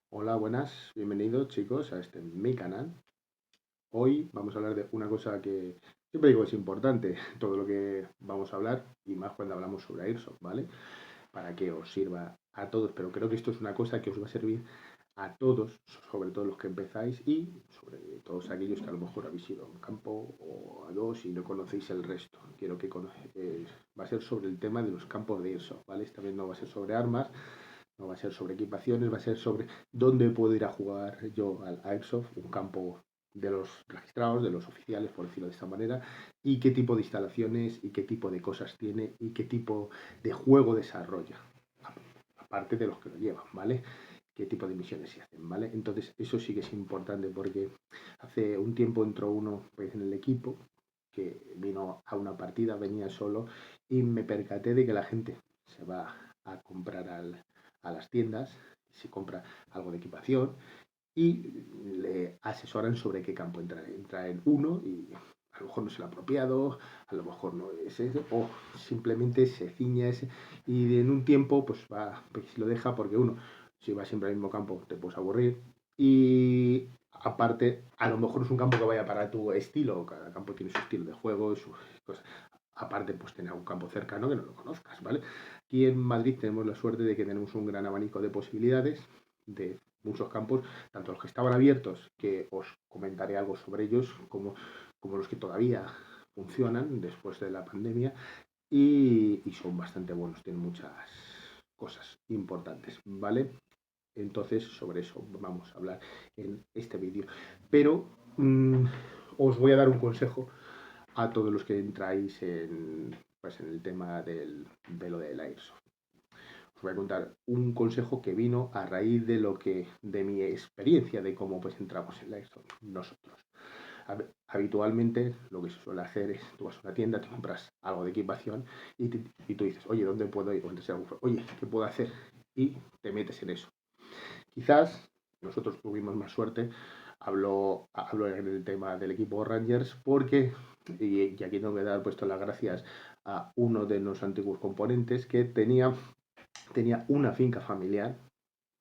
Hola, buenas, bienvenidos chicos a mi canal. Hoy vamos a hablar de una cosa que siempre digo es importante, todo lo que vamos a hablar, y más cuando hablamos sobre Airsoft, ¿vale? Para que os sirva a todos, pero creo que esto es una cosa que os va a servir a todos, sobre todo los que empezáis y sobre todos aquellos que a lo mejor habéis ido a un campo o a dos y no conocéis el resto. Quiero que va a ser sobre el tema de los campos de Airsoft, ¿vale? Esta vez no va a ser sobre armas, no va a ser sobre equipaciones, va a ser sobre dónde puedo ir a jugar yo al Airsoft, un campo de los registrados, de los oficiales, por decirlo de esta manera, y qué tipo de instalaciones y qué tipo de cosas tiene y qué tipo de juego desarrolla, aparte de los que lo llevan, ¿vale? Qué tipo de misiones se hacen, ¿vale? Entonces eso sí que es importante porque hace un tiempo entró uno pues, en el equipo que vino a una partida, venía solo y me percaté de que la gente se va a comprar a las tiendas, se compra algo de equipación y le asesoran sobre qué campo entrar. Entra en uno y a lo mejor no es el apropiado, a lo mejor no es ese, o simplemente se ciña ese y en un tiempo pues va, pues lo deja porque uno, si vas siempre al mismo campo te puedes aburrir y aparte a lo mejor no es un campo que vaya para tu estilo, cada campo tiene su estilo de juego y sus cosas. Aparte, pues tener un campo cercano que no lo conozcas, ¿vale? Aquí en Madrid tenemos la suerte de que tenemos un gran abanico de posibilidades de muchos campos, tanto los que estaban abiertos, que os comentaré algo sobre ellos, como los que todavía funcionan después de la pandemia y son bastante buenos, tienen muchas cosas importantes, ¿vale? Entonces sobre eso vamos a hablar en este vídeo. Pero os voy a dar un consejo a todos los que entráis pues en el tema de lo del Airsoft. Os voy a contar un consejo que vino a raíz de mi experiencia de cómo pues entramos en la Airsoft nosotros. Habitualmente lo que se suele hacer es, tú vas a una tienda, te compras algo de equipación y tú dices, oye, ¿dónde puedo ir? Oye, ¿qué puedo hacer? Y te metes en eso. Quizás nosotros tuvimos más suerte, hablo en el tema del equipo Rangers, porque, y aquí tengo que dar puesto las gracias a uno de los antiguos componentes que tenía una finca familiar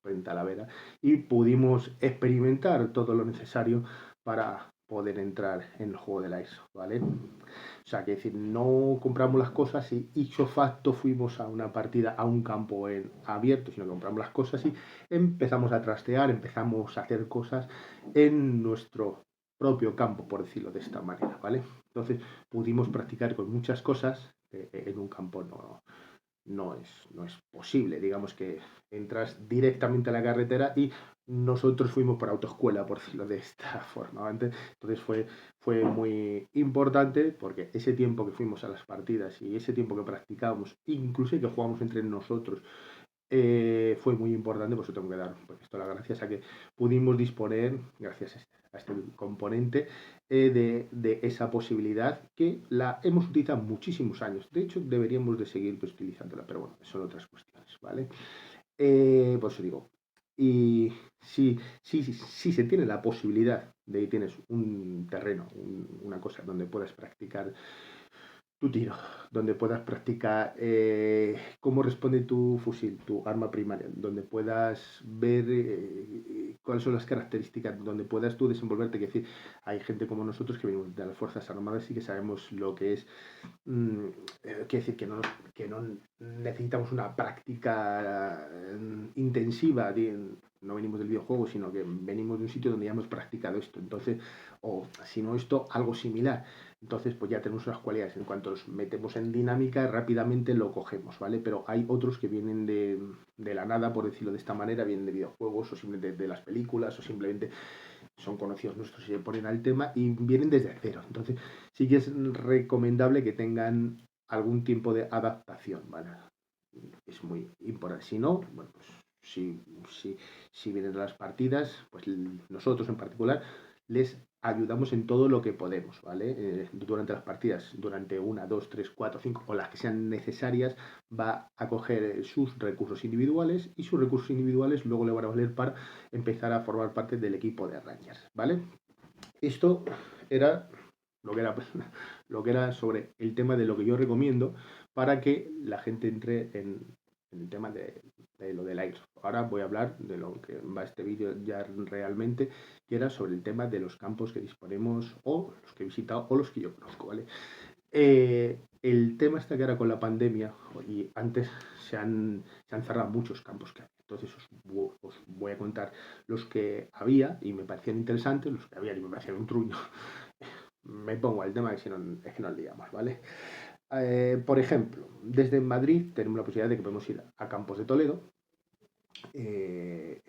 en Talavera y pudimos experimentar todo lo necesario para poder entrar en el juego de la ESO, ¿vale? O sea, que decir, no compramos las cosas y ipso facto fuimos a una partida, a un campo abierto, sino que compramos las cosas y empezamos a trastear, empezamos a hacer cosas en nuestro propio campo, por decirlo de esta manera, ¿vale? Entonces pudimos practicar con muchas cosas en un campo no es posible. Digamos que entras directamente a la carretera y nosotros fuimos por autoescuela, por decirlo de esta forma. Entonces fue muy importante porque ese tiempo que fuimos a las partidas y ese tiempo que practicábamos, incluso que jugamos entre nosotros, fue muy importante. Por eso tengo que dar pues, esto las gracias a que pudimos disponer, gracias a este componente, de esa posibilidad que la hemos utilizado muchísimos años. De hecho, deberíamos de seguir pues, utilizándola, pero bueno, son otras cuestiones, ¿vale? Por eso digo, y si se tiene la posibilidad de que tienes un terreno, una cosa donde puedas practicar tu tiro, donde puedas practicar cómo responde tu fusil, tu arma primaria, donde puedas ver cuáles son las características, donde puedas tú desenvolverte. Que decir, hay gente como nosotros que venimos de las Fuerzas Armadas y que sabemos lo que es, mm, quiere decir que no necesitamos una práctica intensiva. No venimos del videojuego, sino que venimos de un sitio donde ya hemos practicado esto. Entonces, o si no esto, algo similar. Entonces, pues ya tenemos unas cualidades. En cuanto nos metemos en dinámica, rápidamente lo cogemos, ¿vale? Pero hay otros que vienen de la nada, por decirlo de esta manera, vienen de videojuegos o simplemente de las películas o simplemente son conocidos nuestros y se ponen al tema y vienen desde cero. Entonces, sí que es recomendable que tengan algún tiempo de adaptación, ¿vale? Es muy importante. Si no, bueno, pues si vienen a las partidas, pues nosotros en particular les ayudamos en todo lo que podemos, ¿vale? Durante las partidas, durante una, dos, tres, cuatro, cinco o las que sean necesarias, va a coger sus recursos individuales y sus recursos individuales luego le van a valer para empezar a formar parte del equipo de Rangers, ¿vale? Esto era lo que era lo que era sobre el tema de lo que yo recomiendo para que la gente entre en el tema de lo del Airsoft. Ahora voy a hablar de lo que va este vídeo ya realmente, que era sobre el tema de los campos que disponemos o los que he visitado o los que yo conozco, ¿vale? El tema está que ahora con la pandemia y antes se han cerrado muchos campos que había. Entonces os voy a contar los que había y me parecían interesantes, los que había y me parecían un truño. Me pongo al tema que si no, es que nos liamos, ¿vale? Por ejemplo, desde Madrid tenemos la posibilidad de que podemos ir a Campos de Toledo, eh,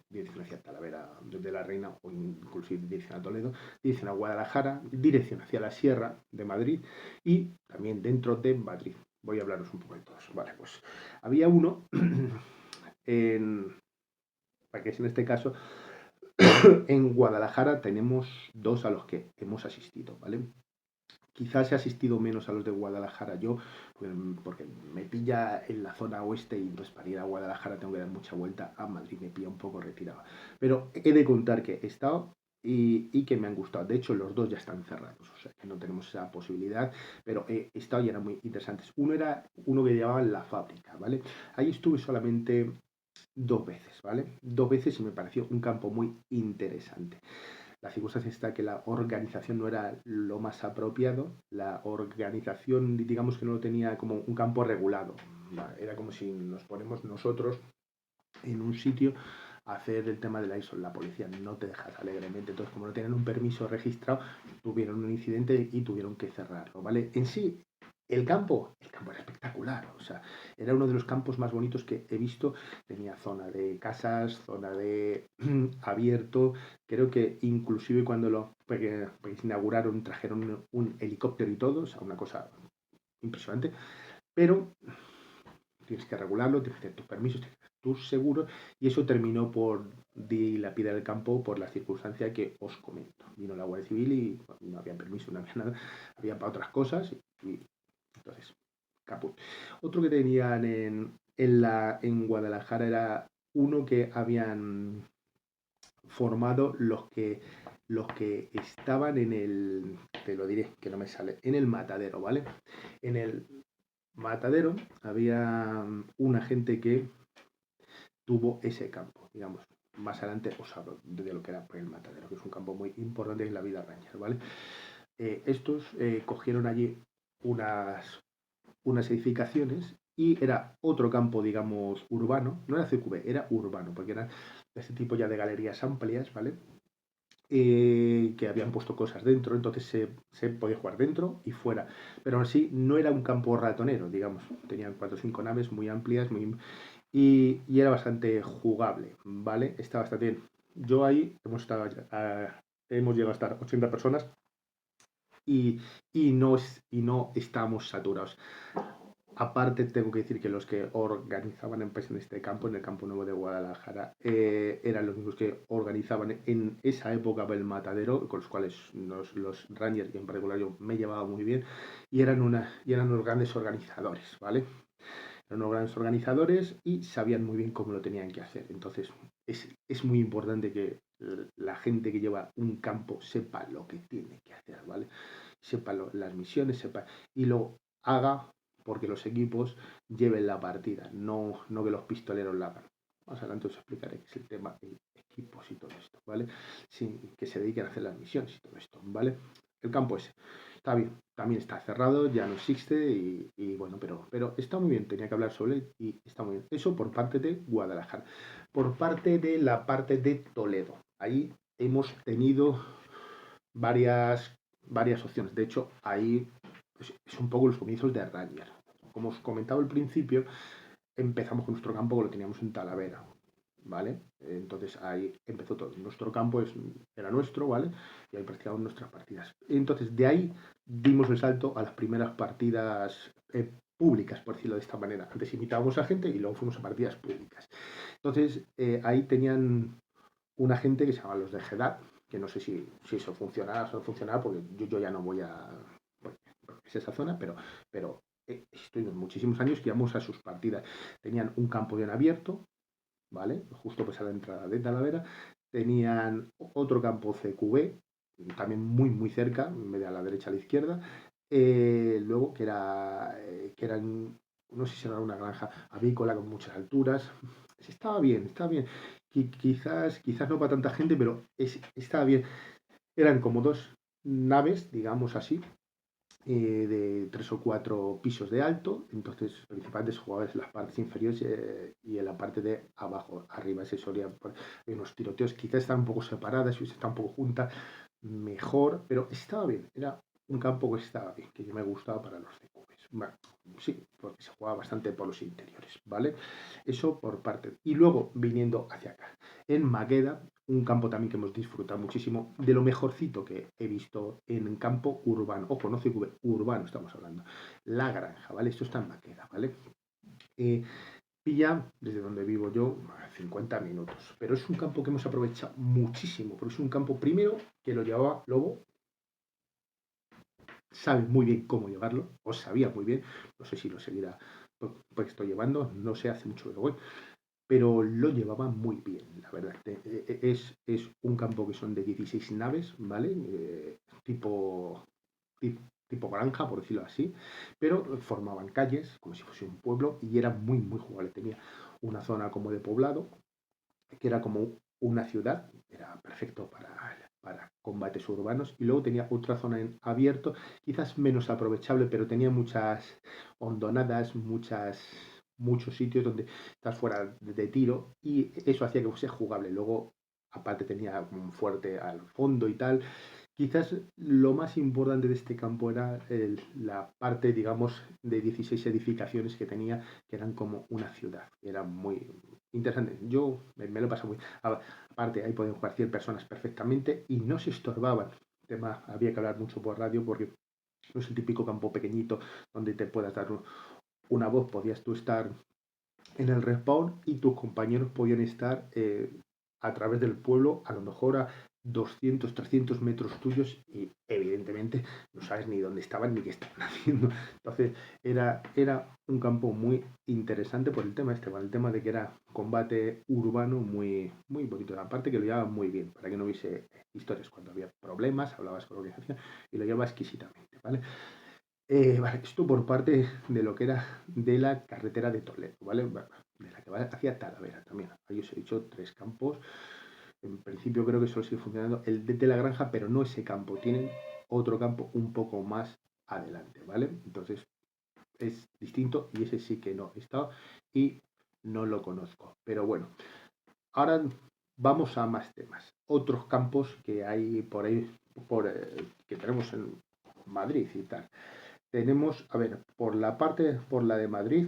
dirección hacia Talavera de la Reina o inclusive dirección a Toledo, dirección a Guadalajara, dirección hacia la Sierra de Madrid y también dentro de Madrid. Voy a hablaros un poco de todos. Vale, pues había uno en, para que es en este caso, en Guadalajara tenemos dos a los que hemos asistido, ¿vale? Quizás he asistido menos a los de Guadalajara yo, porque me pilla en la zona oeste y entonces para ir a Guadalajara tengo que dar mucha vuelta a Madrid, me pilla un poco retirado. Pero he de contar que he estado y que me han gustado. De hecho, los dos ya están cerrados, o sea que no tenemos esa posibilidad, pero he estado y eran muy interesantes. Uno era uno que llamaban La Fábrica, ¿vale? Ahí estuve solamente 2 veces, ¿vale? 2 veces y me pareció un campo muy interesante. La circunstancia está que la organización no era lo más apropiado, la organización, digamos que no lo tenía como un campo regulado, era como si nos ponemos nosotros en un sitio a hacer el tema de la ISO, la policía no te dejas alegremente, entonces como no tenían un permiso registrado, tuvieron un incidente y tuvieron que cerrarlo, ¿vale? En sí, el campo era espectacular, o sea, era uno de los campos más bonitos que he visto, tenía zona de casas, zona de abierto, creo que inclusive cuando lo pues, inauguraron trajeron un helicóptero y todo, o sea, una cosa impresionante, pero tienes que regularlo, tienes que tener tus permisos, tienes que tener tus seguros, y eso terminó por dilapidar el campo por la circunstancia que os comento. Vino la Guardia Civil y bueno, no había permiso, no había nada, había para otras cosas, y entonces, caput. Otro que tenían en Guadalajara era uno que habían formado los que estaban en el, te lo diré, que no me sale, en el matadero, ¿vale? En el matadero había una gente que tuvo ese campo, digamos. Más adelante os hablo de lo que era el matadero, que es un campo muy importante en la vida ranger, ¿vale? Estos cogieron allí unas edificaciones y era otro campo, digamos, urbano, no era CQB, era urbano, porque era este tipo ya de galerías amplias, ¿vale? Que habían puesto cosas dentro, entonces se podía jugar dentro y fuera. Pero aún así no era un campo ratonero, digamos. Tenían 4 o 5 naves muy amplias y era bastante jugable, ¿vale? Está bastante bien. Yo ahí hemos llegado a estar 80 personas y, y no estamos saturados. Aparte, tengo que decir que los que organizaban en este campo, en el Campo Nuevo de Guadalajara, eran los mismos que organizaban en esa época el matadero, con los cuales los Rangers, y en particular yo, me llevaba muy bien, y eran unos grandes organizadores, ¿vale? Eran unos grandes organizadores y sabían muy bien cómo lo tenían que hacer. Entonces, es muy importante que la gente que lleva un campo sepa lo que tiene que hacer, ¿vale? Sepa las misiones, sepa y lo haga porque los equipos lleven la partida, no que los pistoleros la hagan. Más adelante os explicaré qué es el tema de equipos y todo esto, ¿vale? Sí, que se dediquen a hacer las misiones y todo esto, ¿vale? El campo ese. Está bien, también está cerrado, ya no existe y bueno, pero está muy bien, tenía que hablar sobre él y está muy bien. Eso por parte de Guadalajara. Por parte de la parte de Toledo, ahí hemos tenido varias opciones. De hecho, ahí es un poco los comienzos de Ranger. Como os comentaba al principio, empezamos con nuestro campo que lo teníamos en Talavera, ¿vale? Entonces ahí empezó todo. Nuestro campo era nuestro, ¿vale? Y ahí practicamos nuestras partidas. Entonces de ahí dimos el salto a las primeras partidas públicas, por decirlo de esta manera. Antes invitábamos a gente y luego fuimos a partidas públicas. Entonces ahí tenían una gente que se llama los de GEDAT, que no sé si eso funcionará o no funcionará, porque yo ya no voy a... Bueno, es esa zona, pero estuvimos muchísimos años que íbamos a sus partidas. Tenían un campo bien abierto, ¿vale? Justo pues a la entrada de Talavera. Tenían otro campo CQB también muy cerca, en vez de a la derecha a la izquierda. Luego que eran, no sé si era una granja avícola con muchas alturas. Sí, estaba bien. Quizás no para tanta gente, pero estaba bien. Eran como dos naves, digamos así, de 3 o 4 pisos de alto. Entonces, principalmente se jugaba en las partes inferiores y en la parte de abajo. Arriba se solían poner unos tiroteos. Quizás estaban un poco separadas, si están un poco juntas, mejor, pero estaba bien. Era un campo que estaba bien, que yo me gustaba para los CQBs. Bueno, sí, porque se jugaba bastante por los interiores, ¿vale? Eso por parte. Y luego, viniendo hacia acá, en Maqueda, un campo también que hemos disfrutado muchísimo, de lo mejorcito que he visto en campo urbano. Ojo, no CQB, urbano estamos hablando. La Granja, ¿vale? Esto está en Maqueda, ¿vale? Eh, Pilla, desde donde vivo yo, a 50 minutos. Pero es un campo que hemos aprovechado muchísimo, porque es un campo primero que lo llevaba Lobo, sabe muy bien cómo llevarlo, o sabía muy bien, no sé si lo seguirá pues estoy llevando, no sé, hace mucho que lo voy, pero lo llevaba muy bien, la verdad. Es un campo que son de 16 naves, ¿vale? Tipo, tipo granja, por decirlo así, pero formaban calles como si fuese un pueblo y era muy jugable. Tenía una zona como de poblado, que era como una ciudad, era perfecto para combates urbanos, y luego tenía otra zona en abierto, quizás menos aprovechable, pero tenía muchas hondonadas, muchos sitios donde estás fuera de tiro, y eso hacía que fuese jugable. Luego, aparte, tenía un fuerte al fondo y tal. Quizás lo más importante de este campo era la parte, digamos, de 16 edificaciones que tenía, que eran como una ciudad. Era muy interesante. Yo me lo paso muy. Aparte, ahí podían jugar 100 personas perfectamente y no se estorbaban. Tema, había que hablar mucho por radio porque no es el típico campo pequeñito donde te puedas dar una voz. Podías tú estar en el respawn y tus compañeros podían estar a través del pueblo, a lo mejor a 200, 300 metros tuyos y evidentemente no sabes ni dónde estaban ni qué estaban haciendo. Entonces era un campo muy interesante por el tema por el tema de que era combate urbano muy bonito. Aparte que lo llevaba muy bien, para que no hubiese historias cuando había problemas, hablabas con la organización y lo llevaba exquisitamente, ¿vale? Vale, esto por parte de lo que era de la carretera de Toledo, ¿vale? De la que va hacia Talavera también. Ahí os he dicho 3 campos. En principio creo que solo sigue funcionando el de la granja, pero no ese campo. Tienen otro campo un poco más adelante, ¿vale? Entonces es distinto y ese sí que no he estado y no lo conozco. Pero bueno, ahora vamos a más temas. Otros campos que hay por ahí, que tenemos en Madrid y tal. Tenemos, a ver, por la de Madrid,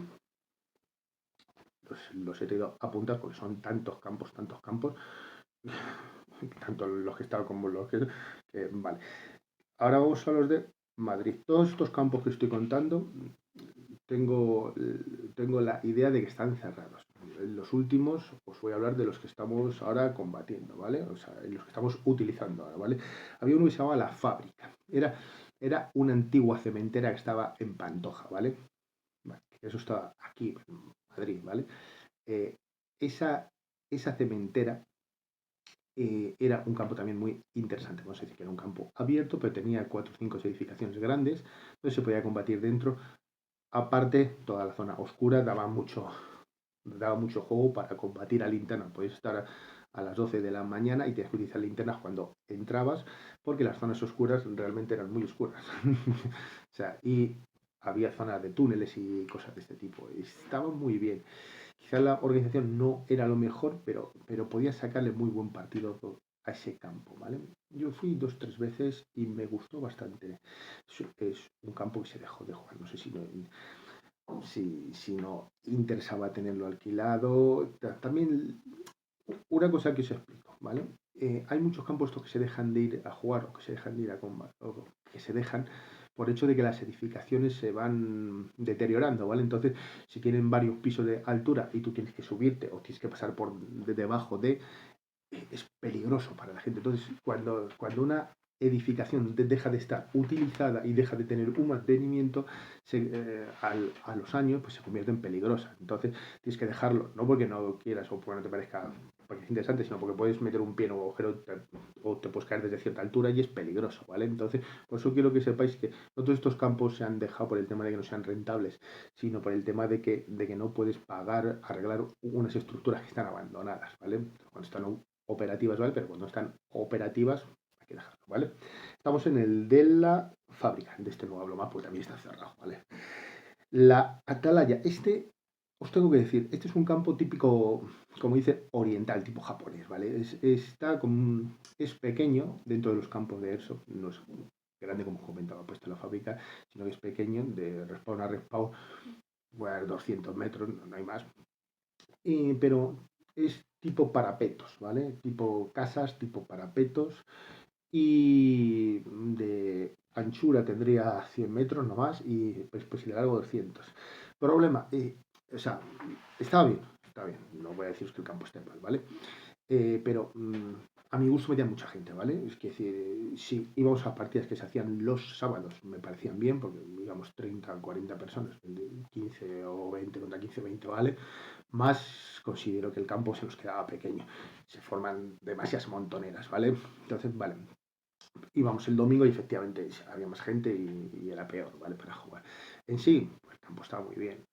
los he tenido apuntados porque son tantos campos, tanto los que están como los que vale. Ahora vamos a los de Madrid. Todos estos campos que estoy contando, tengo, tengo la idea de que están cerrados. En los últimos os voy a hablar de los que estamos ahora combatiendo, ¿vale? O sea, los que estamos utilizando ahora, ¿vale? Había uno que se llamaba La Fábrica. Era una antigua cementera que estaba en Pantoja, ¿vale? Vale, eso estaba aquí, en Madrid, ¿vale? Eh, esa, esa cementera era un campo también muy interesante. Vamos a decir que era un campo abierto, pero tenía 4 o 5 edificaciones grandes, entonces se podía combatir dentro. Aparte, toda la zona oscura daba mucho juego para combatir a linterna. Podías estar a las 12 de la mañana y tenías que utilizar linternas cuando entrabas, porque las zonas oscuras realmente eran muy oscuras. O sea, y había zonas de túneles y cosas de este tipo. Y estaba muy bien. Quizás la organización no era lo mejor, pero podía sacarle muy buen partido a ese campo, ¿vale? Yo fui 2 o 3 veces y me gustó bastante. Es un campo que se dejó de jugar. No sé si no interesaba tenerlo alquilado. También una cosa que os explico, ¿vale? Hay muchos campos estos que se dejan de ir a jugar o que se dejan de ir a combatir, o que se dejan por hecho de que las edificaciones se van deteriorando, ¿vale? Entonces, si tienen varios pisos de altura y tú tienes que subirte o tienes que pasar por debajo de, es peligroso para la gente. Entonces, cuando una edificación deja de estar utilizada y deja de tener un mantenimiento, a los años pues se convierte en peligrosa. Entonces tienes que dejarlo, no porque no quieras o porque no te parezca porque es interesante, sino porque puedes meter un pie en un agujero o te puedes caer desde cierta altura y es peligroso, ¿vale? Entonces, por eso quiero que sepáis que no todos estos campos se han dejado por el tema de que no sean rentables, sino por el tema de que no puedes pagar, arreglar unas estructuras que están abandonadas, ¿vale? Cuando están operativas, ¿vale? Pero cuando están operativas, hay que dejarlo, ¿vale? Estamos en el de la fábrica, de este no hablo más porque también está cerrado, ¿vale? La atalaya, os tengo que decir, este es un campo típico, como dice, oriental, tipo japonés, ¿vale? Es pequeño dentro de los campos de Airsoft, no es grande como comentaba puesto en la fábrica, sino que es pequeño, de respawn a respawn, bueno, 200 metros, no hay más. Pero es tipo parapetos, ¿vale? Tipo casas, tipo parapetos, y de anchura tendría 100 metros nomás y pues de largo 200. Problema, o sea, está bien, no voy a deciros que el campo esté mal, ¿vale? Pero a mi gusto metía mucha gente, ¿vale? Es decir, si íbamos a partidas que se hacían los sábados, me parecían bien, porque íbamos 30 o 40 personas, 15 o 20 contra 15 o 20, ¿vale? Más considero que el campo se nos quedaba pequeño, se forman demasiadas montoneras, ¿vale? Entonces, vale, íbamos el domingo y efectivamente había más gente y era peor, ¿vale? Para jugar. En sí, pues, el campo estaba muy bien.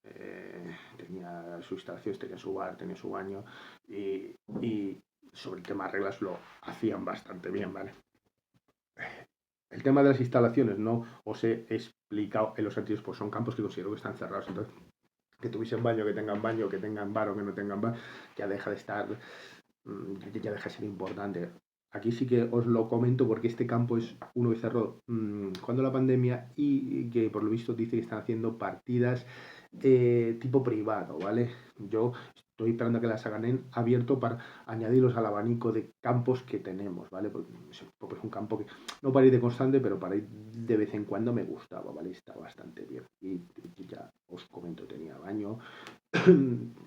Tenía sus instalaciones, tenía su bar, tenía su baño y sobre el tema de reglas lo hacían bastante bien, ¿vale? El tema de las instalaciones no os he explicado en los anteriores, pues son campos que considero que están cerrados. Entonces, que tuviesen baño, que tengan bar o que no tengan bar, ya deja de estar, ya deja de ser importante. Aquí sí que os lo comento porque este campo es uno que cerró cuando la pandemia y que por lo visto dice que están haciendo partidas tipo privado, ¿vale? Yo estoy esperando a que las hagan en abierto para añadirlos al abanico de campos que tenemos, ¿vale? Porque es un campo que no para ir de constante, pero para ir de vez en cuando me gustaba, ¿vale? Está bastante bien. Y ya os comento, tenía baño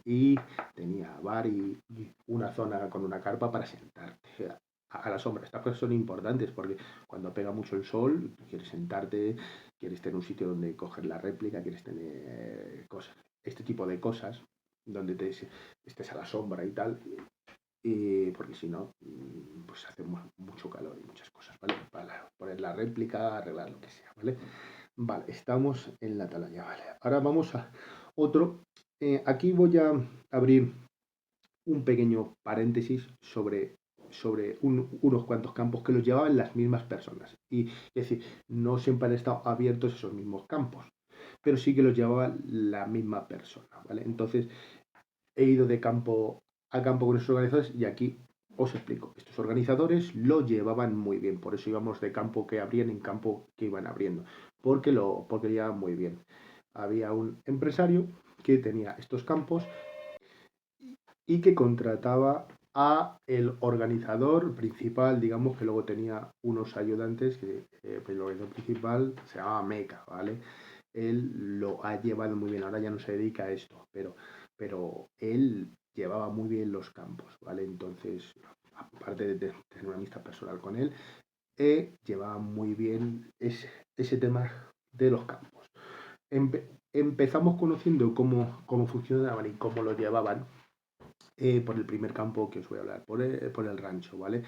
y tenía bar y una zona con una carpa para sentarte a la sombra. Estas cosas son importantes porque cuando pega mucho el sol, quieres sentarte, quieres tener un sitio donde coger la réplica, quieres tener cosas, este tipo de cosas, donde estés a la sombra y tal, y porque si no, pues hace mucho calor y muchas cosas, ¿vale? Para poner la réplica, arreglar lo que sea, ¿vale? Vale, estamos en la atalaya, ¿vale? Ahora vamos a otro. Aquí voy a abrir un pequeño paréntesis sobre unos cuantos campos que los llevaban las mismas personas. Y es decir, no siempre han estado abiertos esos mismos campos, pero sí que los llevaba la misma persona, ¿vale? Entonces, he ido de campo a campo con esos organizadores y aquí os explico. Estos organizadores lo llevaban muy bien, por eso íbamos de campo que abrían en campo que iban abriendo, porque lo llevaban muy bien. Había un empresario que tenía estos campos y que contrataba a el organizador principal, digamos que luego tenía unos ayudantes, que el organizador principal se llamaba Meca, ¿vale? Él lo ha llevado muy bien, ahora ya no se dedica a esto, pero él llevaba muy bien los campos, ¿vale? Entonces, aparte de tener una amistad personal con él, llevaba muy bien ese tema de los campos. Empezamos conociendo cómo funcionaban y cómo lo llevaban por el primer campo que os voy a hablar, por el rancho, ¿vale?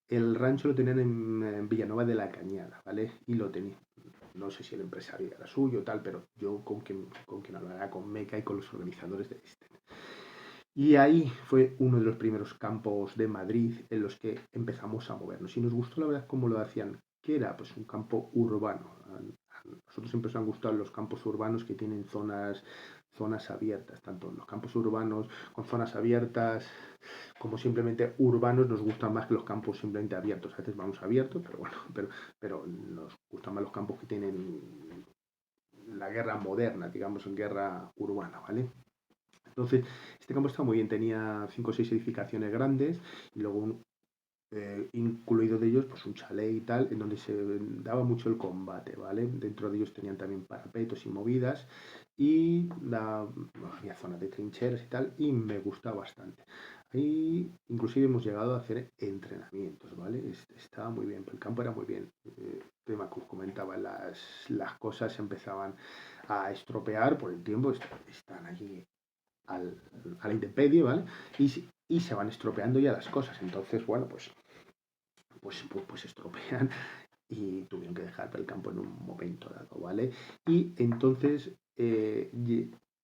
El rancho lo tenían en Villanueva de la Cañada, ¿vale? Y lo tenía. No sé si el empresario era suyo o tal, pero yo con quien hablará con Meca y con los organizadores de este. Y ahí fue uno de los primeros campos de Madrid en los que empezamos a movernos. Y nos gustó la verdad cómo lo hacían, que era pues un campo urbano. A nosotros siempre nos han gustado los campos urbanos que tienen zonas abiertas, tanto los campos urbanos con zonas abiertas como simplemente urbanos nos gustan más que los campos simplemente abiertos. A veces vamos abiertos, pero bueno, pero nos gustan más los campos que tienen la guerra moderna, digamos, en guerra urbana, ¿vale? Entonces, este campo está muy bien, tenía 5 o 6 edificaciones grandes y luego incluido de ellos pues un chalet y tal, en donde se daba mucho el combate, ¿vale? Dentro de ellos tenían también parapetos y movidas y había zonas de trincheras y tal, y me gusta bastante. Ahí inclusive hemos llegado a hacer entrenamientos, ¿vale? Estaba muy bien, el campo era muy bien. Tema que os comentaba, las cosas se empezaban a estropear por el tiempo, están allí a la intemperie, ¿vale? Y y se van estropeando ya las cosas. Entonces, bueno, pues se estropean y tuvieron que dejar el campo en un momento dado, ¿vale? Y entonces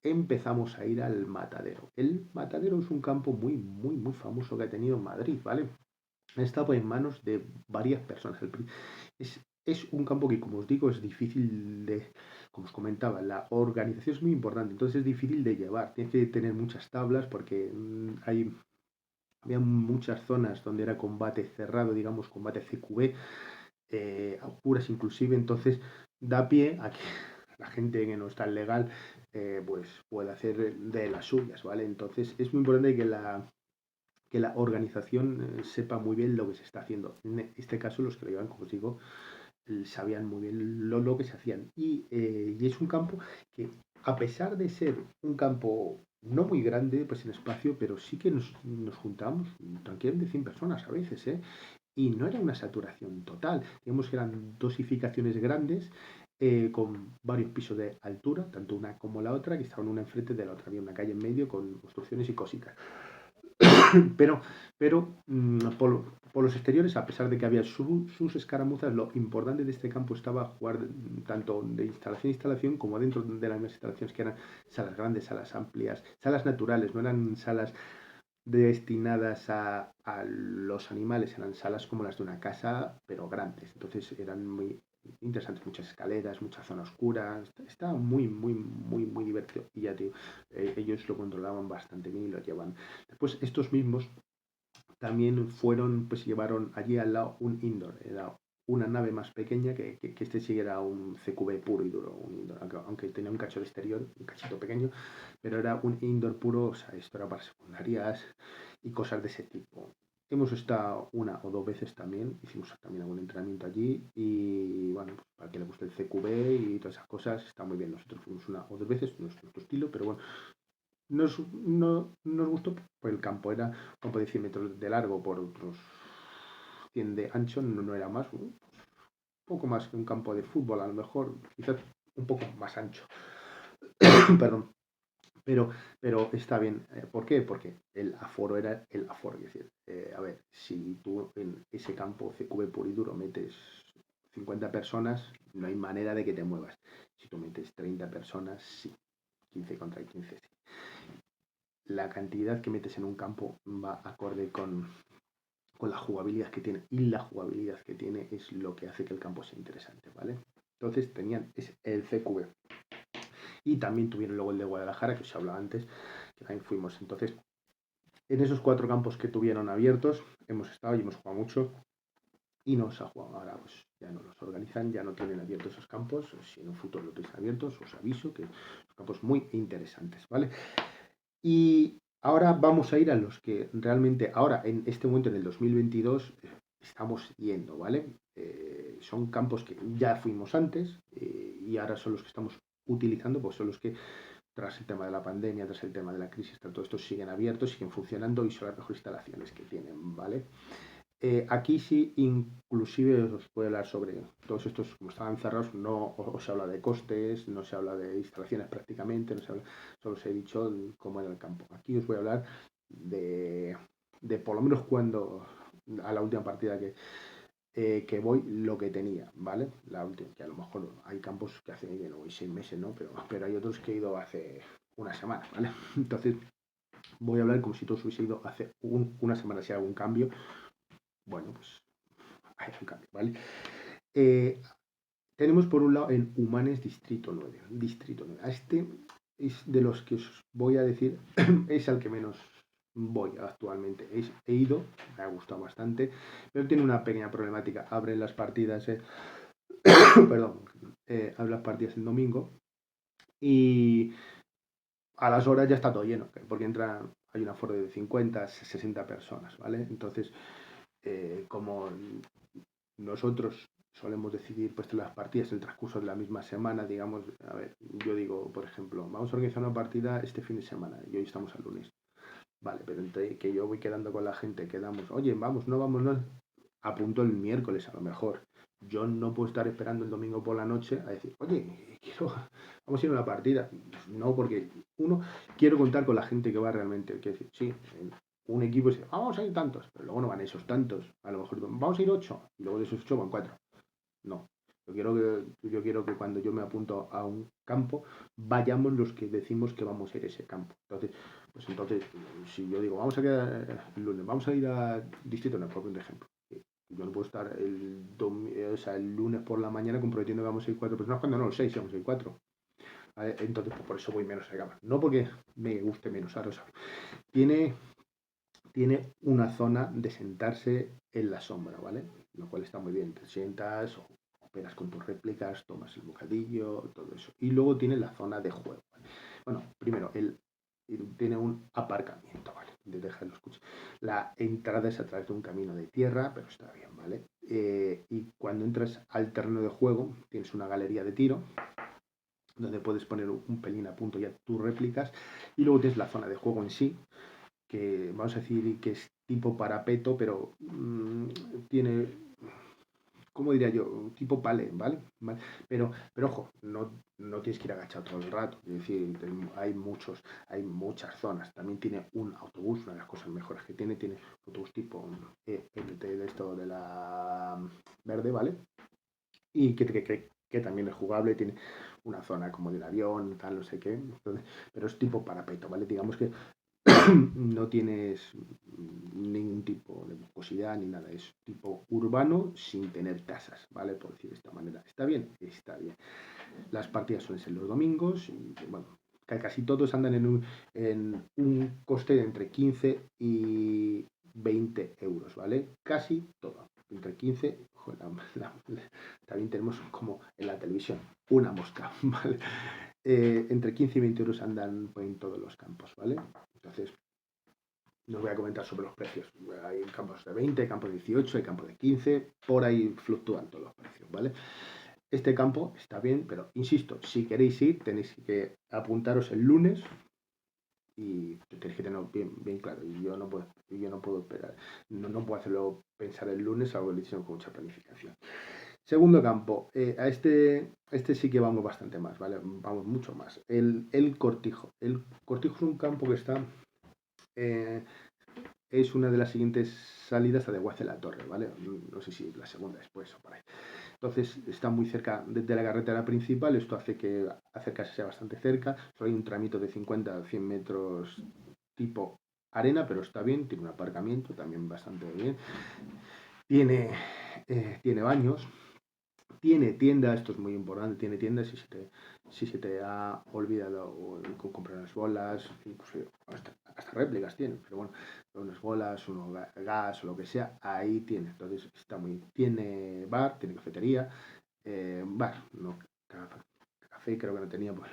empezamos a ir al Matadero. El Matadero es un campo muy, muy, muy famoso que ha tenido Madrid, ¿vale? Está pues en manos de varias personas. Es un campo que, como os digo, es difícil de, como os comentaba, la organización es muy importante, entonces es difícil de llevar. Tienes que tener muchas tablas porque había muchas zonas donde era combate cerrado, digamos, combate CQB, a oscuras inclusive, entonces da pie a que la gente que no está legal pues pueda hacer de las suyas, ¿vale? Entonces es muy importante que la organización sepa muy bien lo que se está haciendo. En este caso, los que lo llevan, como os digo, sabían muy bien lo que se hacían. Y es un campo que, a pesar de ser un campo no muy grande, pues en espacio, pero sí que nos juntábamos tranquilamente 100 personas a veces, ¿eh? Y no era una saturación total. Digamos que eran dosificaciones grandes con varios pisos de altura, tanto una como la otra, que estaban una enfrente de la otra. Había una calle en medio con construcciones y cositas. Pero, por los exteriores, a pesar de que había sus escaramuzas, lo importante de este campo estaba jugar tanto de instalación a instalación como dentro de las mismas instalaciones, que eran salas grandes, salas amplias, salas naturales, no eran salas destinadas a los animales, eran salas como las de una casa, pero grandes. Entonces eran muy interesantes, muchas escaleras, mucha zona oscura. Estaba muy, muy, muy, muy divertido. Y ya, tío, ellos lo controlaban bastante bien y lo llevan. Después, estos mismos también fueron, pues llevaron allí al lado un indoor. Era una nave más pequeña que este sí era un CQB puro y duro, un indoor, aunque tenía un cacho de exterior, un cachito pequeño, pero era un indoor puro, o sea, esto era para secundarias y cosas de ese tipo. Hemos estado una o dos veces también, hicimos también algún entrenamiento allí y bueno, pues para que le guste el CQB y todas esas cosas, está muy bien. Nosotros fuimos una o dos veces, no es nuestro estilo, pero bueno, nos gustó por el campo, era un campo de 100 metros de largo por otros 100 de ancho, no era más, un poco más que un campo de fútbol, a lo mejor, quizás un poco más ancho, perdón, pero, pero está bien. ¿Por qué? Porque el aforo era el aforo. Es decir, a ver, si tú en ese campo CQB puro y duro metes 50 personas, no hay manera de que te muevas. Si tú metes 30 personas, sí. 15 contra 15, sí. La cantidad que metes en un campo va acorde con la jugabilidad que tiene. Y la jugabilidad que tiene es lo que hace que el campo sea interesante, ¿vale? Entonces tenían el CQB. Y también tuvieron luego el de Guadalajara, que os hablaba antes, que también fuimos. Entonces, en esos 4 campos que tuvieron abiertos, hemos estado y hemos jugado mucho. Y no se ha jugado. Ahora pues ya no los organizan, ya no tienen abiertos esos campos. Si en un futuro lo tenéis abiertos, os aviso que son campos muy interesantes, ¿vale? Y ahora vamos a ir a los que realmente, ahora en este momento, en el 2022, estamos yendo, ¿vale? Son campos que ya fuimos antes y ahora son los que estamos utilizando, pues son los que tras el tema de la pandemia, tras el tema de la crisis, todo esto siguen abiertos, siguen funcionando y son las mejores instalaciones que tienen, ¿vale? Aquí sí, inclusive os puedo hablar sobre todos estos, como estaban cerrados, no os habla de costes, no se habla de instalaciones prácticamente, no se habla, solo os he dicho cómo era el campo. Aquí os voy a hablar de por lo menos cuando, a la última partida que voy, lo que tenía, ¿vale? La última, que a lo mejor hay campos que hace, no voy 6 meses, ¿no? Pero hay otros que he ido hace una semana, ¿vale? Entonces voy a hablar como si todos hubiese ido hace una semana, si hay algún cambio, bueno, pues hay un cambio, ¿vale? Eh, tenemos por un lado en Humanes Distrito 9. Distrito 9. A este es de los que os voy a decir, es al que menos voy actualmente. He ido, me ha gustado bastante, pero tiene una pequeña problemática. Abren las partidas, perdón, abren las partidas el domingo y a las horas ya está todo lleno, porque hay un aforo de 50, 60 personas, ¿vale? Entonces, como nosotros solemos decidir pues las partidas en el transcurso de la misma semana, digamos, a ver, yo digo, por ejemplo, vamos a organizar una partida este fin de semana y hoy estamos al lunes. Vale, pero entre que yo voy quedando con la gente, quedamos, oye, vamos, no vamos, no. Apunto el miércoles a lo mejor. Yo no puedo estar esperando el domingo por la noche a decir, oye, vamos a ir a una partida. No, porque uno, quiero contar con la gente que va realmente. Quiero decir, sí, un equipo dice, vamos a ir tantos, pero luego no van esos tantos. A lo mejor vamos a ir 8 y luego de esos 8 van 4. No. Yo quiero que cuando yo me apunto a un campo, vayamos los que decimos que vamos a ir a ese campo. Entonces, si yo digo, vamos a quedar el lunes, vamos a ir a Distrito, no, por ejemplo. Yo no puedo estar el lunes por la mañana comprometiendo que vamos a ir 4 personas cuando no, 6, vamos a ir 4. ¿Vale? Entonces, pues por eso voy menos a cama. No porque me guste menos, ahora tiene, tiene una zona de sentarse en la sombra, ¿vale? Lo cual está muy bien. Te sientas, operas con tus réplicas, tomas el bocadillo, todo eso. Y luego tiene la zona de juego. ¿Vale? Bueno, primero, tiene un aparcamiento, ¿vale? De dejar los coches. La entrada es a través de un camino de tierra, pero está bien, ¿vale? Y cuando entras al terreno de juego, tienes una galería de tiro, donde puedes poner un pelín a punto ya tus réplicas. Y luego tienes la zona de juego en sí, que vamos a decir que es tipo parapeto, pero tiene, ¿cómo diría yo? Tipo pale, ¿vale? ¿Vale? Pero ojo, no tienes que ir agachado todo el rato. Es decir, hay muchas zonas. También tiene un autobús, una de las cosas mejores que tiene autobús tipo MT de esto de la verde, ¿vale? Y que también es jugable, tiene una zona como del avión, tal, no sé qué. Entonces, pero es tipo parapeto, ¿vale? Digamos que no tienes ningún tipo de boscosidad ni nada, es tipo urbano sin tener casas, ¿vale? Por decir de esta manera. ¿Está bien? Está bien. Las partidas suelen ser los domingos y, bueno, casi todos andan en un coste de entre 15 y 20 euros, ¿vale? Casi todo. Entre 15, joder, también tenemos como en la televisión, una mosca, ¿vale? Entre 15 y 20 euros andan en todos los campos, ¿vale? Entonces, no os voy a comentar sobre los precios. Hay campos de 20, campos de 18, hay campos de 15, por ahí fluctúan todos los precios, ¿vale? Este campo está bien, pero insisto, si queréis ir, tenéis que apuntaros el lunes y tenéis que tenerlo bien, bien claro. Y yo no puedo esperar, no puedo hacerlo pensar el lunes, algo que con mucha planificación. Segundo campo, a este sí que vamos bastante más, ¿vale? Vamos mucho más. El Cortijo. El Cortijo es un campo que está eh, es una de las siguientes salidas a Desguace de la Torre, ¿vale? No sé si la segunda después o por ahí. Entonces está muy cerca de la carretera principal, esto hace que acercarse sea bastante cerca, solo hay un tramito de 50 a 100 metros tipo arena, pero está bien, tiene un aparcamiento también bastante bien, tiene baños, tiene tienda, esto es muy importante, tiene tienda si se te ha olvidado comprar unas bolas, incluso hasta réplicas tienen, pero bueno, unas bolas, gas o lo que sea, ahí tiene. Entonces está tiene bar, tiene cafetería, bar, no, café creo que no tenía, pues,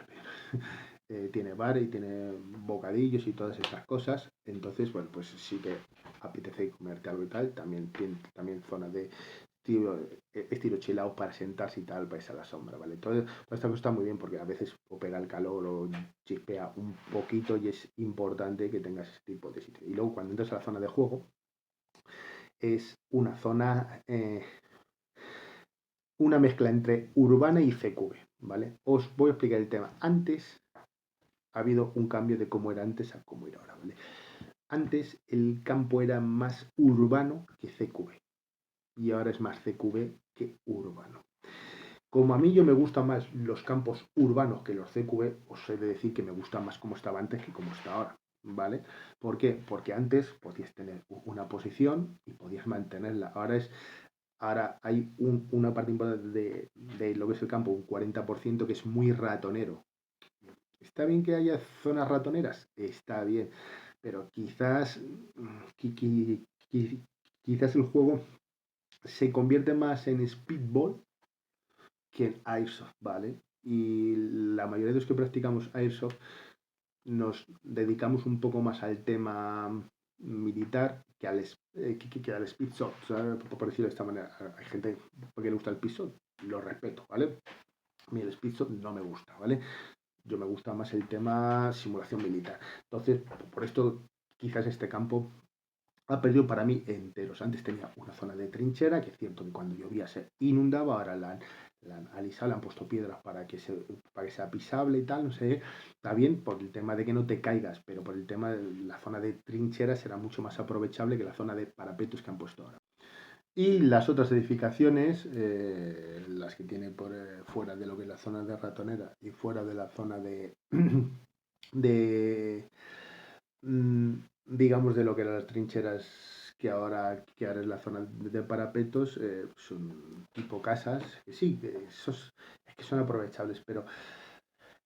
tiene bar y tiene bocadillos y todas estas cosas. Entonces, bueno, pues sí que apetece comerte algo y tal. También tiene también zona de estilo chill out para sentarse y tal, para irse a la sombra, ¿vale? Toda esta cosa está muy bien porque a veces opera el calor o chispea un poquito y es importante que tengas ese tipo de sitio. Y luego cuando entras a la zona de juego, es una zona, una mezcla entre urbana y CQB, ¿vale? Os voy a explicar el tema. Antes ha habido un cambio de cómo era antes a cómo era ahora, ¿vale? Antes el campo era más urbano que CQB y ahora es más CQB que urbano. Como a mí me gustan más los campos urbanos que los CQB, os he de decir que me gusta más como estaba antes que como está ahora, ¿vale? ¿Por qué? Porque antes podías tener una posición y podías mantenerla. Ahora hay una parte importante de lo que es el campo, un 40% que es muy ratonero. ¿Está bien que haya zonas ratoneras? Está bien, pero quizás el juego se convierte más en speedball que en airsoft, ¿vale? Y la mayoría de los que practicamos airsoft nos dedicamos un poco más al tema militar que al speedsoft, ¿sabes? Por decirlo de esta manera. Hay gente que le gusta el speedsoft, lo respeto, ¿vale? A mí el speedsoft no me gusta, ¿vale? Yo me gusta más el tema simulación militar. Entonces, por esto quizás este campo ha perdido para mí enteros. Antes tenía una zona de trinchera, que es cierto que cuando llovía se inundaba, ahora la han alisado, le han puesto piedras para que sea pisable y tal, no sé, está bien por el tema de que no te caigas, pero por el tema de la zona de trincheras será mucho más aprovechable que la zona de parapetos que han puesto ahora. Y las otras edificaciones, las que tiene por fuera de lo que es la zona de ratonera y fuera de la zona de mm, digamos, de lo que eran las trincheras que ahora es la zona de parapetos, son tipo casas, que sí, es que son aprovechables, pero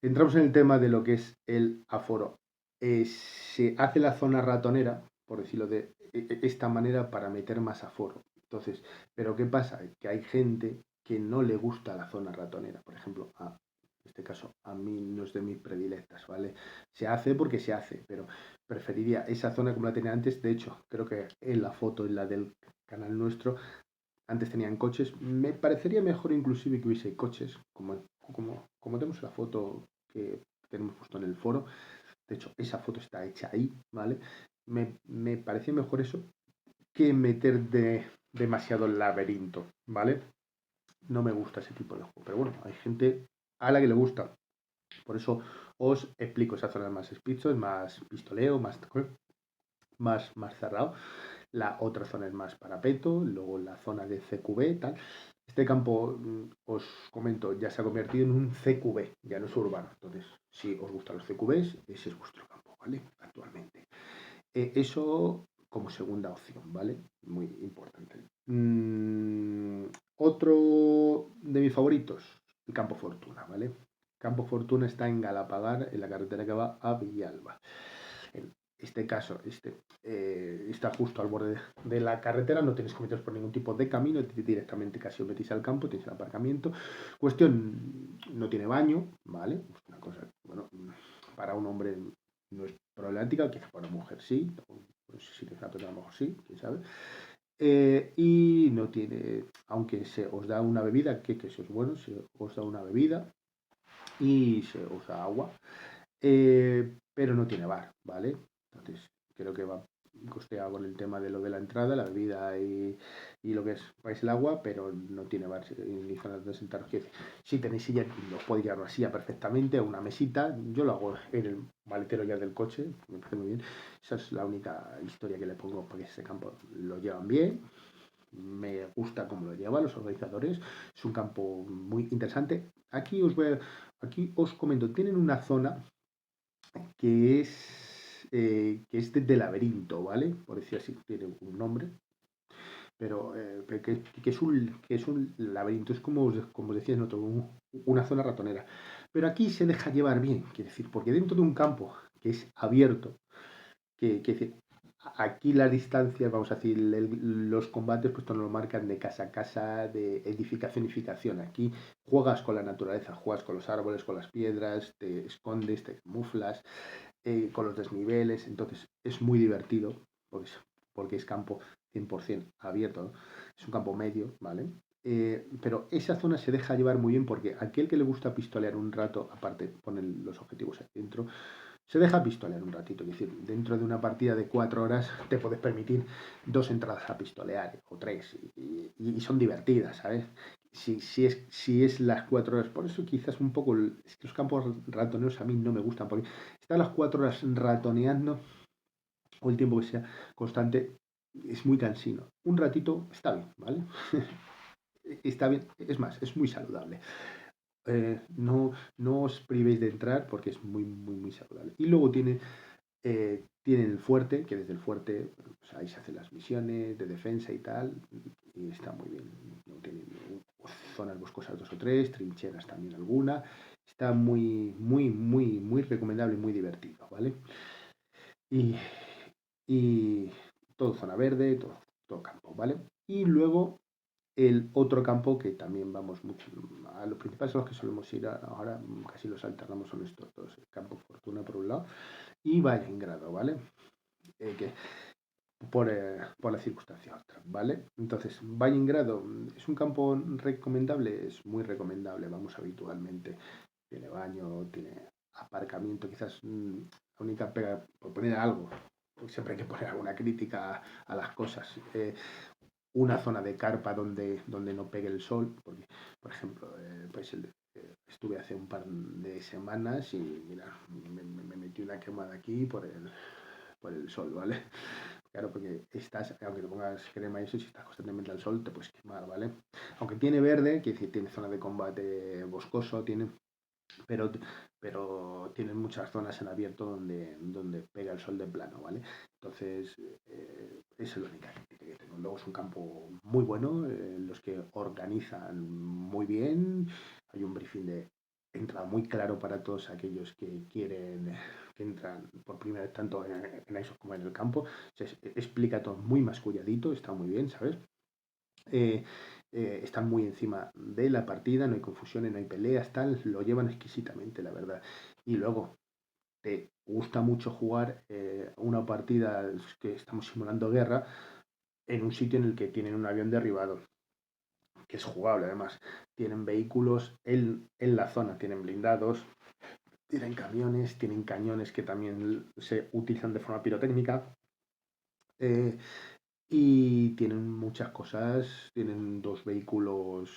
entramos en el tema de lo que es el aforo. Se hace la zona ratonera, por decirlo de esta manera, para meter más aforo. Entonces, pero ¿qué pasa? Que hay gente que no le gusta la zona ratonera. Por ejemplo, en este caso, a mí no es de mis predilectas, ¿vale? Se hace porque se hace, pero preferiría esa zona como la tenía antes. De hecho, creo que en la foto, en la del canal nuestro, antes tenían coches. Me parecería mejor inclusive que hubiese coches, como tenemos la foto que tenemos puesto en el foro. De hecho, esa foto está hecha ahí, ¿vale? Me parecía mejor eso que meter demasiado laberinto, ¿vale? No me gusta ese tipo de juego. Pero bueno, hay gente a la que le gusta. Por eso os explico esas zonas más speedshot, más pistoleo, más cerrado. La otra zona es más parapeto, luego la zona de CQB, tal. Este campo, os comento, ya se ha convertido en un CQB, ya no es urbano. Entonces, si os gustan los CQBs, ese es vuestro campo, ¿vale? Actualmente. Eso como segunda opción, ¿vale? Muy importante. Otro de mis favoritos, el Campo Fortuna, ¿vale? Campo Fortuna está en Galapagar, en la carretera que va a Villalba. En este caso, está justo al borde de la carretera, no tienes que meteros por ningún tipo de camino, directamente casi os metís al campo, tenéis el aparcamiento. Cuestión, no tiene baño, ¿vale? Una cosa, bueno, para un hombre no es problemática, quizá para una mujer sí, pues si tienes una persona a lo mejor sí, quién sabe. Y no tiene, aunque se os da una bebida, que eso es bueno, se os da una bebida y se os da agua, pero no tiene bar, ¿vale? Entonces, creo que va costeado con el tema de lo de la entrada, la bebida y lo que es el agua, pero no tiene bar ni zonas de sentaros. Si tenéis silla, os podéis llevar una silla perfectamente, o una mesita. Yo lo hago en el maletero ya del coche, me parece muy bien. Esa es la única historia que le pongo, porque ese campo lo llevan bien. Me gusta cómo lo llevan los organizadores. Es un campo muy interesante. Aquí os comento, tienen una zona que es de laberinto, ¿vale? Por decir así, tiene un nombre, pero que es un laberinto, es como os decía en otro, una zona ratonera. Pero aquí se deja llevar bien, quiere decir, porque dentro de un campo que es abierto, que aquí las distancias, vamos a decir, los combates, pues no lo marcan de casa a casa, de edificación a edificación. Aquí juegas con la naturaleza, juegas con los árboles, con las piedras, te escondes, te camuflas, con los desniveles, entonces es muy divertido porque es campo 100% abierto, ¿no? Es un campo medio, ¿vale? Pero esa zona se deja llevar muy bien porque aquel que le gusta pistolear un rato, aparte ponen los objetivos ahí dentro, se deja pistolear un ratito. Es decir, dentro de una partida de 4 horas te puedes permitir 2 entradas a pistolear o 3 y son divertidas, ¿sabes? Si es las 4 horas, por eso quizás un poco, es que los campos ratoneros a mí no me gustan, porque estar las 4 horas ratoneando o el tiempo que sea constante es muy cansino. Un ratito está bien, ¿vale? Está bien, es más, es muy saludable. No os privéis de entrar porque es muy, muy, muy saludable. Y luego tienen el fuerte, que desde el fuerte pues ahí se hacen las misiones de defensa y tal, y está muy bien. No tienen zonas boscosas 2 o 3, trincheras también alguna. Está muy, muy, muy, muy recomendable y muy divertido, ¿vale? Y, y todo zona verde, todo campo, ¿vale? Y luego el otro campo que también vamos mucho, a los principales a los que solemos ir ahora, casi los alternamos son estos dos, el campo Fortuna por un lado y Valle en Grado, ¿vale? Que por la circunstancia otra, ¿vale? Entonces, Valle es un campo recomendable, es muy recomendable, vamos habitualmente, tiene baño, tiene aparcamiento, quizás la única pega, por poner algo, pues siempre hay que poner alguna crítica a las cosas. una zona de carpa donde no pegue el sol, porque, por ejemplo, estuve hace un par de semanas y mira, me metí una quemada aquí por el sol, ¿vale? Claro, porque aunque te pongas crema y eso, si estás constantemente al sol, te puedes quemar, ¿vale? Aunque tiene verde, quiere decir, tiene zona de combate boscoso, pero, pero tienen muchas zonas en abierto donde pega el sol de plano, ¿vale? Entonces, esa es la única crítica que tengo. Luego es un campo muy bueno, los que organizan muy bien, hay un briefing de entrada muy claro para todos aquellos que quieren, que entran por primera vez tanto en ISO como en el campo. Se explica todo muy masculladito, está muy bien, ¿sabes? eh, Están muy encima de la partida, no hay confusiones, no hay peleas, tal, lo llevan exquisitamente, la verdad. Y luego, te gusta mucho jugar una partida que estamos simulando guerra en un sitio en el que tienen un avión derribado, que es jugable además. Tienen vehículos en la zona, tienen blindados, tienen camiones, tienen cañones que también se utilizan de forma pirotécnica. Eh, y tienen muchas cosas, tienen dos vehículos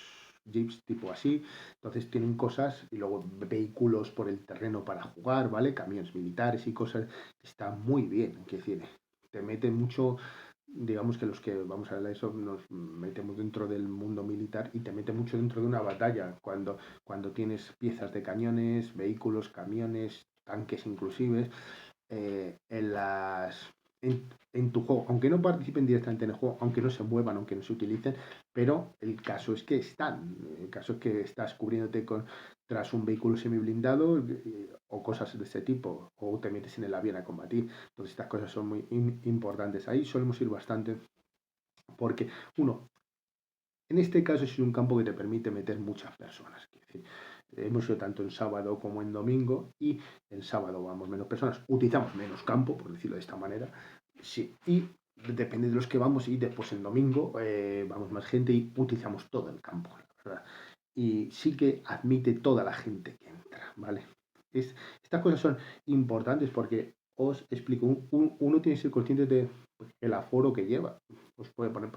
jeeps tipo así, entonces tienen cosas y luego vehículos por el terreno para jugar, ¿vale? Camiones militares y cosas, está muy bien, es decir, te mete mucho, digamos que los que vamos a hablar de eso nos metemos dentro del mundo militar y te mete mucho dentro de una batalla, cuando tienes piezas de cañones, vehículos, camiones, tanques inclusive, en en tu juego, aunque no participen directamente en el juego, aunque no se muevan, aunque no se utilicen, pero el caso es que están, el caso es que estás cubriéndote tras un vehículo semi-blindado o cosas de ese tipo, o te metes en el avión a combatir. Entonces estas cosas son muy importantes. Ahí solemos ir bastante porque, uno, en este caso es un campo que te permite meter muchas personas. Es decir, hemos ido tanto en sábado como en domingo y en sábado vamos menos personas, utilizamos menos campo, por decirlo de esta manera, sí, y depende de los que vamos y después en domingo vamos más gente y utilizamos todo el campo, la verdad. Y sí que admite toda la gente que entra, ¿vale? Estas cosas son importantes porque os explico, uno tiene que ser consciente de el aforo que lleva. Os puedo poner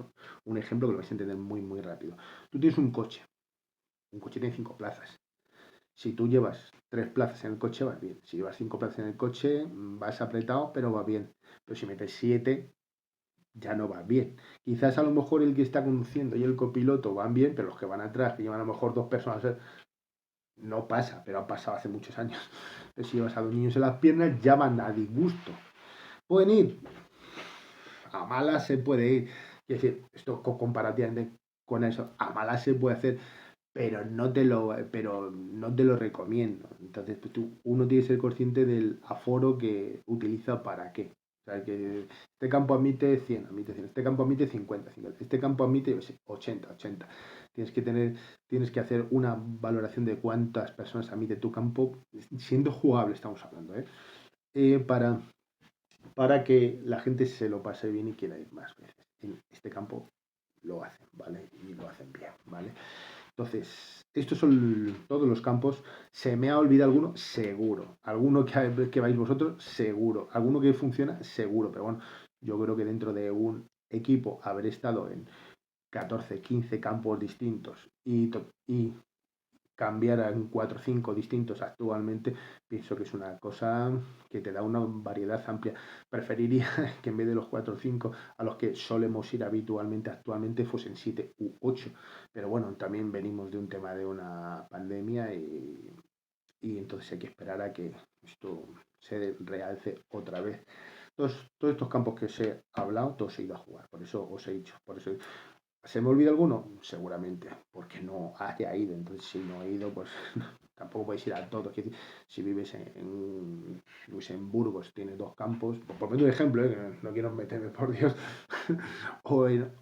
un ejemplo que lo vais a entender muy, muy rápido. Tú tienes un coche tiene 5 plazas. Si tú llevas 3 plazas en el coche, vas bien. Si llevas 5 plazas en el coche, vas apretado, pero va bien. Pero si metes 7, ya no va bien. Quizás a lo mejor el que está conduciendo y el copiloto van bien, pero los que van atrás, que llevan a lo mejor 2 personas, no pasa, pero ha pasado hace muchos años. Pero si llevas a 2 niños en las piernas, ya van a disgusto. Pueden ir, a malas se puede ir. Es decir, esto comparativamente con eso, a malas se puede hacer, pero no te lo recomiendo. Entonces, pues uno tiene que ser consciente del aforo que utiliza para qué. O sea, que este campo admite 100, admite 100, este campo admite 50, 50, este campo admite, yo sé, 80, 80. Tienes que hacer una valoración de cuántas personas admite tu campo, siendo jugable estamos hablando, ¿eh? Para que la gente se lo pase bien y quiera ir más veces. En este campo lo hacen, ¿vale? Y lo hacen bien, ¿vale? Entonces, estos son todos los campos. ¿Se me ha olvidado alguno? Seguro. ¿Alguno que vais vosotros? Seguro. ¿Alguno que funciona? Seguro. Pero bueno, yo creo que dentro de un equipo haber estado en 14 15 campos distintos y cambiar en 4 o 5 distintos actualmente, pienso que es una cosa que te da una variedad amplia. Preferiría que en vez de los 4 o 5 a los que solemos ir habitualmente actualmente fuesen 7 u 8. Pero bueno, también venimos de un tema de una pandemia y entonces hay que esperar a que esto se realce otra vez. Todos estos campos que os he hablado, todos he ido a jugar, por eso os he dicho, por eso ¿se me olvida alguno? Seguramente, porque no haya ido. Entonces, si no he ido, pues tampoco podéis ir a todos. Si vives en Burgos, tienes 2 campos, por poner un ejemplo, no quiero meterme, por Dios, o en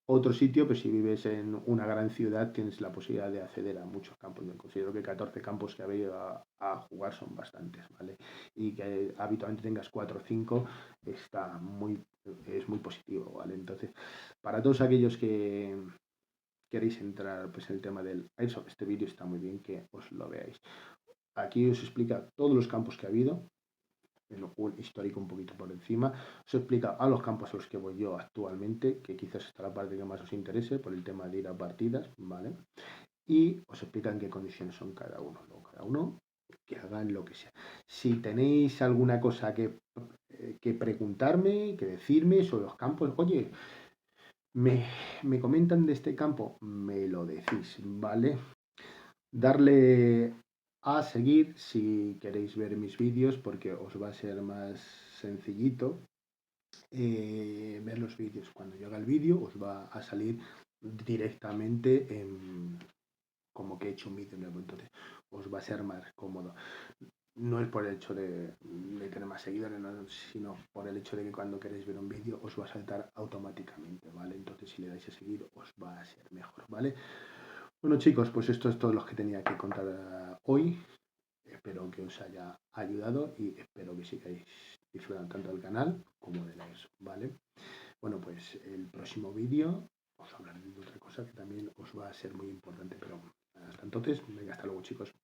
otro sitio, pero si vives en una gran ciudad, tienes la posibilidad de acceder a muchos campos. Yo considero que 14 campos que habéis a jugar son bastantes, ¿vale? Y que habitualmente tengas 4 o 5 es muy positivo, ¿vale? Entonces, para todos aquellos que queréis entrar pues, en el tema del Airsoft, este vídeo está muy bien que os lo veáis. Aquí os explica todos los campos que ha habido, un histórico un poquito por encima. Os explica a los campos a los que voy yo actualmente, que quizás esta la parte que más os interese por el tema de ir a partidas, ¿vale? Y os explica en qué condiciones son cada uno. Luego, cada uno que hagan lo que sea. Si tenéis alguna cosa que preguntarme, que decirme sobre los campos, oye, me comentan de este campo, me lo decís, ¿vale? Darle a seguir si queréis ver mis vídeos porque os va a ser más sencillito ver los vídeos. Cuando yo haga el vídeo os va a salir directamente como que he hecho un vídeo nuevo, entonces os va a ser más cómodo. No es por el hecho de tener más seguidores, no, sino por el hecho de que cuando queréis ver un vídeo os va a saltar automáticamente, ¿vale? Entonces si le dais a seguir os va a ser mejor, ¿vale? Bueno chicos, pues esto es todo lo que tenía que contar hoy. Espero que os haya ayudado y espero que sigáis disfrutando tanto del canal como de la ESO, ¿vale? Bueno, pues el próximo vídeo os hablaré de otra cosa que también os va a ser muy importante, pero hasta entonces, venga, hasta luego chicos.